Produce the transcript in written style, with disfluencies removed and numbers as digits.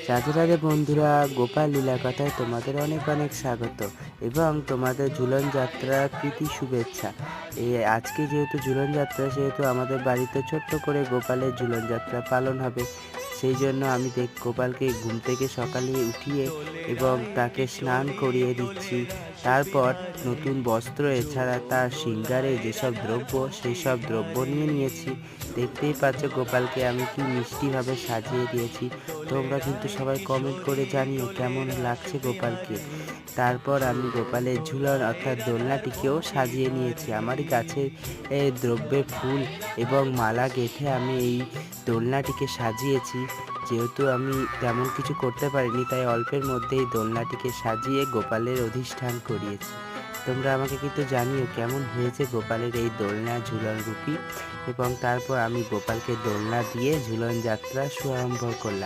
রাধে রাধে বন্ধুরা, গোপাল লীলা কথায় তোমাদের অনেক অনেক স্বাগত এবং তোমাদের ঝুলন যাত্রার প্রীতি শুভেচ্ছা। আজকে যেহেতু ঝুলন যাত্রা, সেহেতু আমাদের বাড়িতে ছোট্ট করে গোপালের ঝুলন যাত্রা পালন হবে। সেই জন্য আমি গোপালকে ঘুম থেকে সকালে উঠিয়ে এবং তাকে স্নান করিয়ে দিচ্ছি। তারপর নতুন বস্ত্র এছাড়া তার শৃঙ্গারে যেসব দ্রব্য, সেই সব দ্রব্য নিয়ে নিয়েছি। দেখতেই পাচ্ছ গোপালকে আমি কি মিষ্টিভাবে সাজিয়ে দিয়েছি। তোমরা কিন্তু সবাই কমেন্ট করে জানিও কেমন লাগছে গোপালকে। তারপর আমি গোপালের ঝুলন অর্থাৎ দোলনাটিকেও সাজিয়ে নিয়েছি। আমারই গাছের দ্রব্যের ফুল এবং মালা গেঁথে আমি এই দোলনাটিকে সাজিয়েছি। যেহেতু আমি তেমন কিছু করতে পারিনি, তাই অল্পের মধ্যেই দোলনাটিকে সাজিয়ে গোপালের অধিষ্ঠান করিয়েছি। তোমরা আমাকে কিন্তু জানিও কেমন হয়েছে গোপালের এই দোলনা ঝুলন রূপী। এবং তারপর আমি গোপালকে দোলনা দিয়ে ঝুলন যাত্রা শুভারম্ভ করলাম।